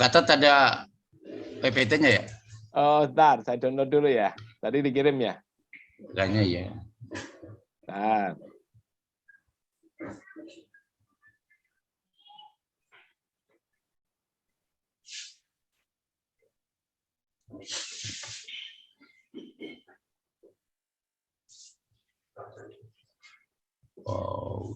Gatot ada PPT-nya ya? Oh, ntar saya download dulu ya. Tadi dikirim ya. Kayaknya ya. Nah, Oh.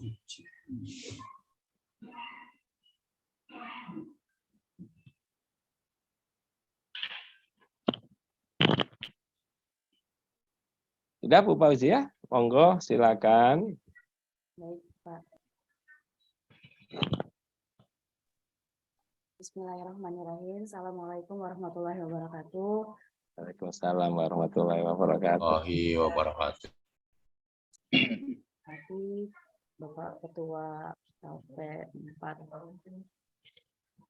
sudah Bu Fauzia? Monggo, silakan. Baik, Pak. Bismillahirrahmanirrahim. Assalamualaikum warahmatullahi wabarakatuh. Waalaikumsalam warahmatullahi wabarakatuh. Warahmatullahi wabarakatuh. Tadi Bapak Ketua LP4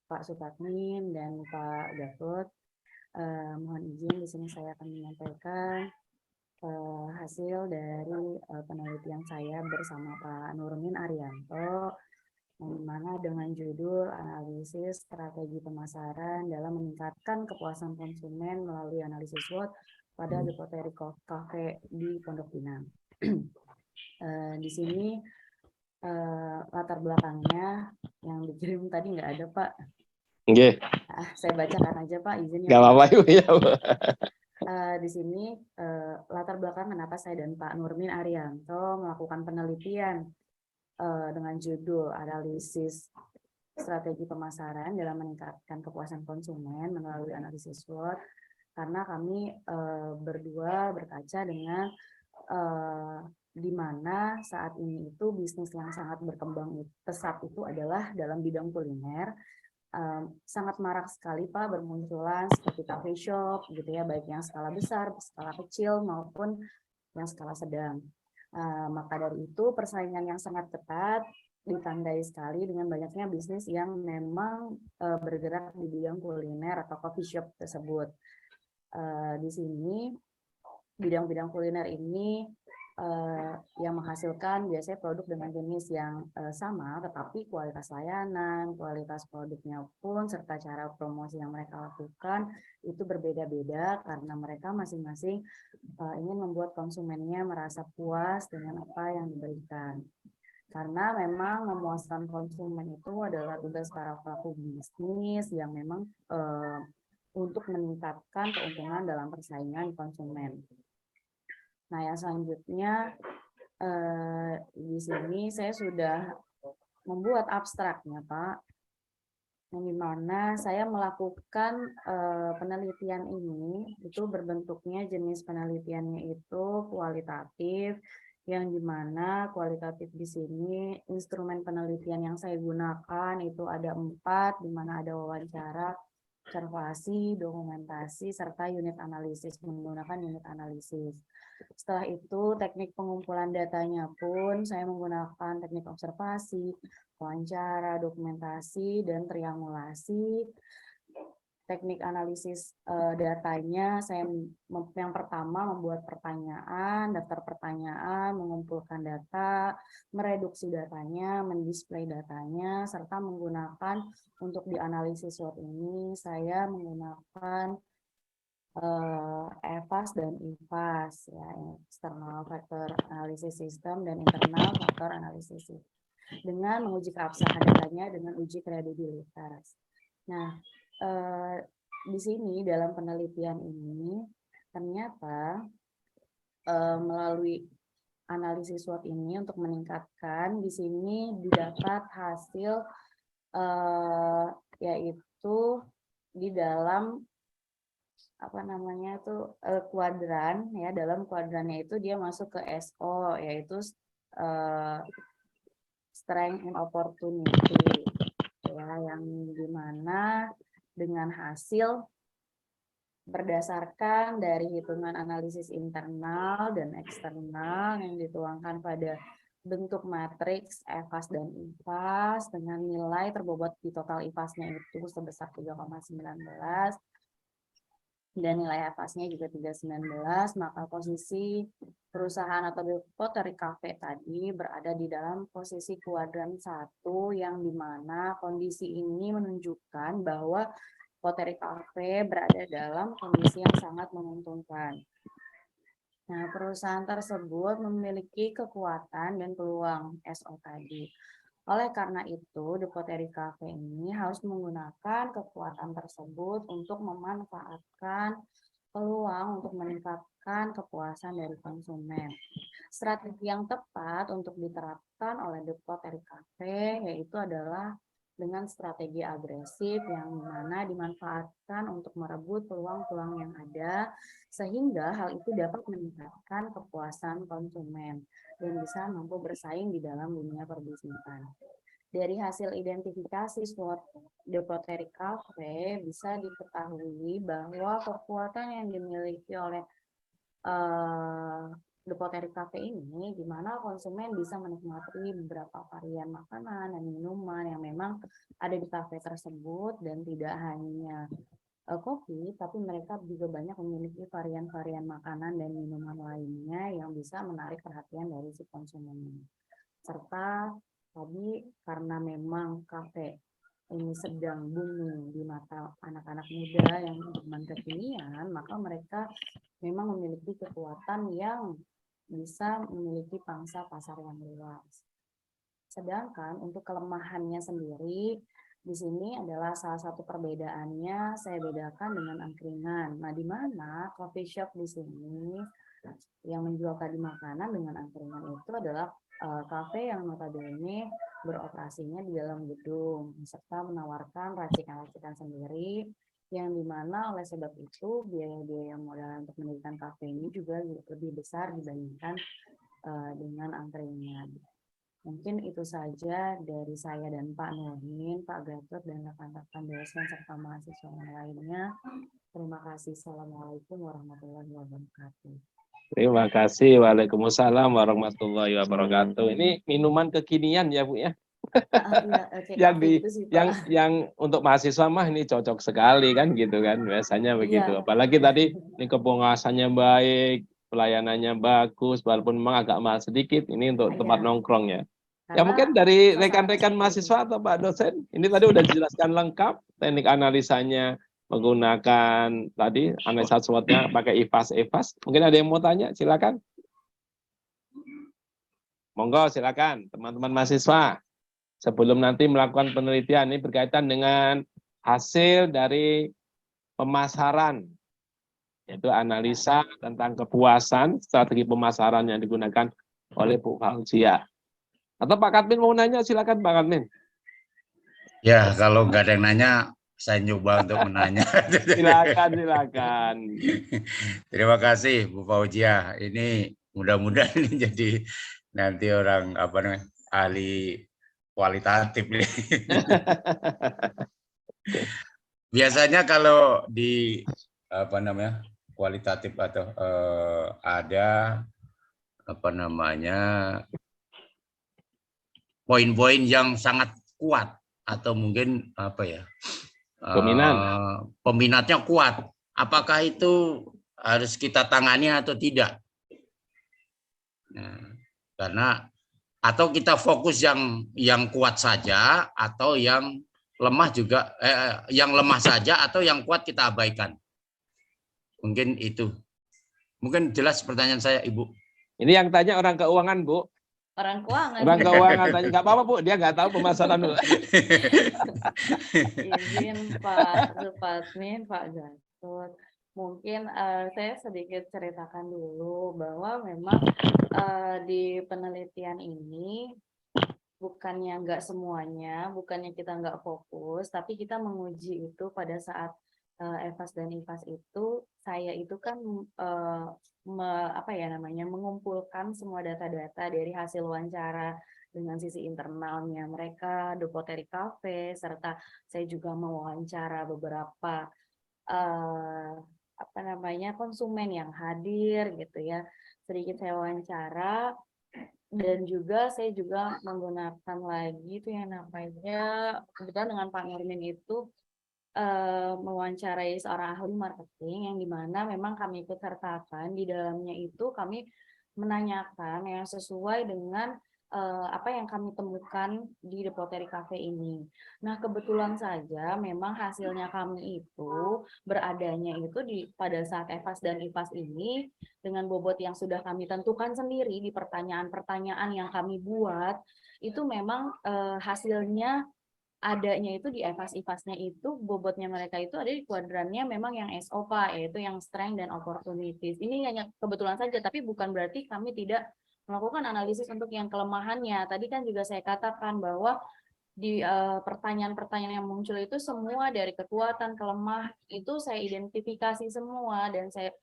Pak Supatmin dan Pak Gatot, mohon izin di sini saya akan menyampaikan hasil dari penelitian saya bersama Pak Nurmin Arianto, yang dimana dengan judul analisis strategi pemasaran dalam meningkatkan kepuasan konsumen melalui analisis SWOT pada The Pottery Cafe di Pondok Pinang. Di sini latar belakangnya yang dikirim tadi nggak ada, Pak. Nggih. Saya bacakan aja, Pak, izin ya. Nggak apa-apa Ibu ya. Di sini latar belakang kenapa saya dan Pak Nurmin Arianto melakukan penelitian dengan judul analisis strategi pemasaran dalam meningkatkan kepuasan konsumen melalui analisis SWOT, karena kami berdua berkaca dengan di mana saat ini itu bisnis yang sangat berkembang pesat itu adalah dalam bidang kuliner. Sangat marak sekali Pak bermunculan seperti cafe shop gitu ya, baik yang skala besar, skala kecil maupun yang skala sedang. Maka dari itu persaingan yang sangat ketat ditandai sekali dengan banyaknya bisnis yang memang bergerak di bidang kuliner atau coffee shop tersebut. Di sini bidang-bidang kuliner ini yang menghasilkan biasanya produk dengan jenis yang sama, tetapi kualitas layanan, kualitas produknya pun, serta cara promosi yang mereka lakukan itu berbeda-beda karena mereka masing-masing ingin membuat konsumennya merasa puas dengan apa yang diberikan. Karena memang memuaskan konsumen itu adalah tugas para pelaku bisnis yang memang untuk meningkatkan keuntungan dalam persaingan konsumen. Nah, yang selanjutnya di sini saya sudah membuat abstraknya, Pak, yang dimana saya melakukan penelitian ini itu berbentuknya jenis penelitiannya itu kualitatif, yang dimana kualitatif di sini instrumen penelitian yang saya gunakan itu ada 4, dimana ada wawancara, observasi, dokumentasi, serta unit analisis, menggunakan unit analisis. Setelah itu teknik pengumpulan datanya pun saya menggunakan teknik observasi, wawancara, dokumentasi, dan triangulasi. Teknik analisis datanya saya yang pertama membuat pertanyaan, daftar pertanyaan, mengumpulkan data, mereduksi datanya, mendisplay datanya, serta menggunakan untuk dianalisis SWOT ini saya menggunakan EVAS dan IVAS, ya, external factor analysis system dan internal factor analysis system, dengan menguji keabsahan datanya dengan uji kredibilitas. Nah, di sini dalam penelitian ini ternyata melalui analisis SWOT ini untuk meningkatkan, di sini didapat hasil yaitu di dalam kuadran, ya, dalam kuadrannya itu dia masuk ke SO, yaitu strength and opportunity, ya, yang dimana dengan hasil berdasarkan dari hitungan analisis internal dan eksternal yang dituangkan pada bentuk matriks EVAS dan IVAS dengan nilai terbobot di total IVAS-nya itu sebesar 3,19 dan nilai EVAS-nya juga 3,19, maka posisi perusahaan atau The Pottery Cafe tadi berada di dalam posisi kuadran 1, yang dimana kondisi ini menunjukkan bahwa Pottery Cafe berada dalam kondisi yang sangat menguntungkan. Nah, perusahaan tersebut memiliki kekuatan dan peluang SO tadi. Oleh karena itu, The Pottery Cafe ini harus menggunakan kekuatan tersebut untuk memanfaatkan peluang untuk meningkatkan kepuasan dari konsumen. Strategi yang tepat untuk diterapkan oleh The Pottery Cafe yaitu adalah dengan strategi agresif yang mana dimanfaatkan untuk merebut peluang-peluang yang ada sehingga hal itu dapat meningkatkan kepuasan konsumen dan bisa mampu bersaing di dalam dunia perbisnisan. Dari hasil identifikasi SWOT The Pottery Cafe bisa diketahui bahwa kekuatan yang dimiliki oleh The Pottery Cafe ini di mana konsumen bisa menikmati beberapa varian makanan dan minuman yang memang ada di kafe tersebut dan tidak hanya kopi, tapi mereka juga banyak memiliki varian-varian makanan dan minuman lainnya yang bisa menarik perhatian dari si konsumen. Serta tadi karena memang kafe ini sedang booming di mata anak-anak muda yang bermain kekinian, maka mereka memang memiliki kekuatan yang bisa memiliki pangsa pasar yang luas. Sedangkan untuk kelemahannya sendiri, di sini adalah salah satu perbedaannya saya bedakan dengan angkringan. Nah, di mana coffee shop di sini yang menjual tadi makanan dengan angkringan itu adalah kafe yang notabene beroperasinya di dalam gedung serta menawarkan racikan-racikan sendiri yang dimana oleh sebab itu biaya-biaya modal untuk mendirikan kafe ini juga lebih besar dibandingkan dengan angkringan. Mungkin itu saja dari saya dan Pak Nurmin, Pak Gatot, dan rekan-rekan dosen serta mahasiswa yang lainnya. Terima kasih. Assalamualaikum warahmatullahi wabarakatuh. Terima kasih. Waalaikumsalam warahmatullahi wabarakatuh. Ini minuman kekinian ya Bu ya. Yang untuk mahasiswa mah ini cocok sekali kan gitu kan, biasanya begitu. Apalagi tadi ini kepengasannya baik, pelayanannya bagus, walaupun memang agak mahal sedikit, ini untuk tempat nongkrong ya. Ya mungkin dari rekan-rekan mahasiswa atau Pak dosen, ini tadi udah dijelaskan lengkap teknik analisanya menggunakan tadi analisa SWOT-nya pakai IFAS. Mungkin ada yang mau tanya, silakan. Monggo silakan teman-teman mahasiswa. Sebelum nanti melakukan penelitian ini berkaitan dengan hasil dari pemasaran, yaitu analisa tentang kepuasan strategi pemasaran yang digunakan oleh Bu Fauzia. Atau Pak Katmin mau nanya, silakan Pak Katmin. Ya, kalau nggak ada yang nanya, saya nyoba untuk menanya. Silakan. Terima kasih Bu Fauzia. Ini mudah-mudahan ini jadi nanti orang ahli kualitatif nih. Biasanya kalau di kualitatif atau ada poin-poin yang sangat kuat atau mungkin peminatnya kuat. Apakah itu harus kita tangani atau tidak? Nah, karena atau kita fokus yang kuat saja atau yang lemah juga yang lemah saja atau yang kuat kita abaikan. Mungkin itu. Mungkin jelas pertanyaan saya, Ibu. Ini yang tanya orang keuangan, Bu. Orang keuangan. Orang keuangan tanya, nggak apa-apa Bu, dia nggak tahu pemasaran dulu. Izin Pak Zulfatmin, Pak Gatot. Mungkin saya sedikit ceritakan dulu bahwa memang di penelitian ini bukannya nggak semuanya, bukannya kita nggak fokus, tapi kita menguji itu pada saat EVAS dan IFAS itu, saya itu kan mengumpulkan semua data-data dari hasil wawancara dengan sisi internalnya mereka, The Pottery Cafe, serta saya juga mewawancara beberapa konsumen yang hadir gitu ya. Sedikit saya wawancara dan juga saya juga menggunakan lagi itu yang namanya kebetulan dengan Pak Nurmin itu mewawancarai seorang ahli marketing yang dimana memang kami ikut sertakan di dalamnya itu kami menanyakan yang sesuai dengan apa yang kami temukan di The Pottery Cafe ini. Nah, kebetulan saja memang hasilnya kami itu beradanya itu pada saat EVAS dan IVAS ini dengan bobot yang sudah kami tentukan sendiri di pertanyaan-pertanyaan yang kami buat, itu memang hasilnya adanya itu di EVAS-IVAS-nya itu bobotnya mereka itu ada di kuadrannya memang yang SO Pak, yaitu yang strength dan opportunities. Ini hanya kebetulan saja, tapi bukan berarti kami tidak melakukan analisis untuk yang kelemahannya. Tadi kan juga saya katakan bahwa di pertanyaan-pertanyaan yang muncul itu semua dari kekuatan, kelemah, itu saya identifikasi semua dan saya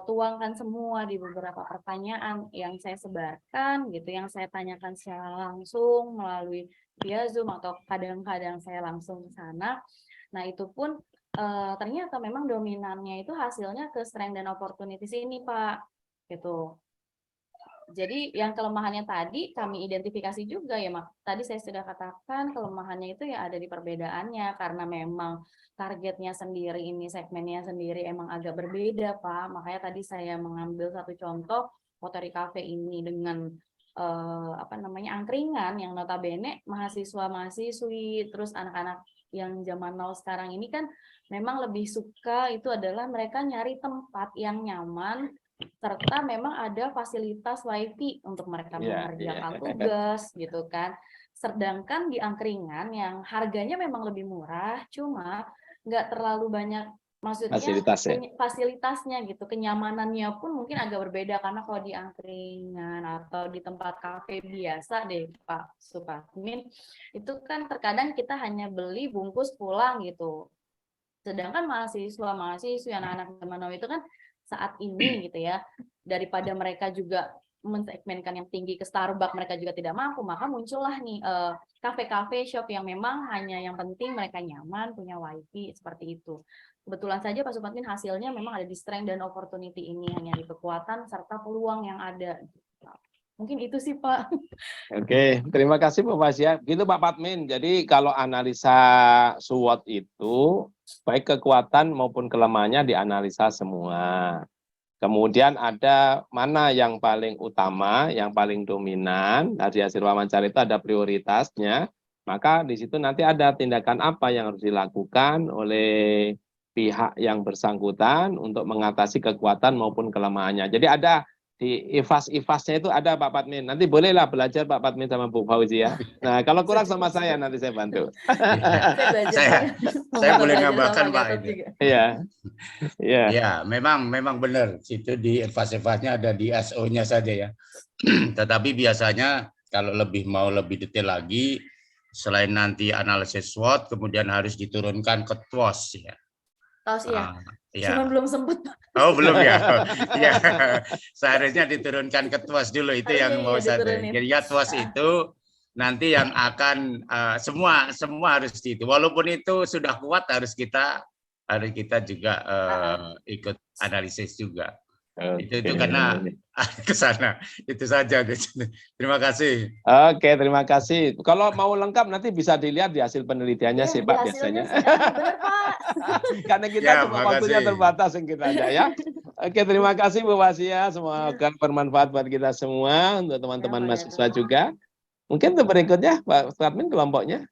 tuangkan semua di beberapa pertanyaan yang saya sebarkan gitu, yang saya tanyakan secara langsung melalui via Zoom atau kadang-kadang saya langsung ke sana. Nah, itu pun ternyata memang dominannya itu hasilnya ke strength dan opportunities ini, Pak. Gitu. Jadi yang kelemahannya tadi kami identifikasi juga ya, Mak. Tadi saya sudah katakan kelemahannya itu ya ada di perbedaannya karena memang targetnya sendiri ini segmennya sendiri emang agak berbeda, Pak. Makanya tadi saya mengambil satu contoh Pottery Cafe ini dengan angkringan yang notabene mahasiswa-mahasiswi terus anak-anak yang zaman now sekarang ini kan memang lebih suka itu adalah mereka nyari tempat yang nyaman serta memang ada fasilitas wifi untuk mereka mengerjakan tugas gitu kan. Sedangkan di angkringan yang harganya memang lebih murah, cuma nggak terlalu banyak, maksudnya fasilitasnya gitu, kenyamanannya pun mungkin agak berbeda karena kalau di angkringan atau di tempat kafe biasa deh Pak Supatmin, itu kan terkadang kita hanya beli bungkus pulang gitu. Sedangkan mahasiswa-mahasiswi anak-anak zaman now itu kan saat ini gitu ya, daripada mereka juga mensegmenkan yang tinggi ke Starbucks, mereka juga tidak mampu, maka muncullah nih kafe-kafe shop yang memang hanya yang penting mereka nyaman, punya wifi, seperti itu. Kebetulan saja Pak Supatmin hasilnya memang ada di strength dan opportunity ini, hanya di kekuatan serta peluang yang ada. Mungkin itu sih Pak. Oke, terima kasih Pak Fasya. Gitu Pak Patmin. Jadi kalau analisa SWOT itu baik kekuatan maupun kelemahannya dianalisa semua. Kemudian ada mana yang paling utama, yang paling dominan. Dari hasil wawancara itu ada prioritasnya. Maka di situ nanti ada tindakan apa yang harus dilakukan oleh pihak yang bersangkutan untuk mengatasi kekuatan maupun kelemahannya. Jadi ada di IVAS-IVAS-nya itu ada Pak Patmin. Nanti bolehlah belajar Pak Patmin sama Bu Fauzi ya. Nah, kalau kurang sama saya nanti saya bantu. Saya boleh nambahkan Pak ini. Iya. Iya. Ya, memang benar. Situ di IVAS-IVAS-nya ada di SO-nya saja ya. Tetapi biasanya kalau mau lebih detail lagi, selain nanti analisis SWOT, kemudian harus diturunkan ke TWOS ya. TWOS ya. Ya. Cuma belum sempat. Oh belum ya. Ya. Seharusnya diturunkan ke TWOS dulu, itu yang mau saya. Jadi ya TWOS itu nanti yang akan semua harus itu. Walaupun itu sudah kuat harus kita juga ikut analisis juga. Itu karena ke sana. Itu saja. Terima kasih. Oke, terima kasih. Kalau mau lengkap nanti bisa dilihat di hasil penelitiannya sih Pak biasanya. Benar Pak. Karena kita cuma waktunya terbatas yang kita ada ya. Oke, terima kasih Bu Fasya. Semoga bermanfaat buat kita semua, untuk teman-teman mahasiswa juga. Mungkin untuk berikutnya Pak Patmin kelompoknya.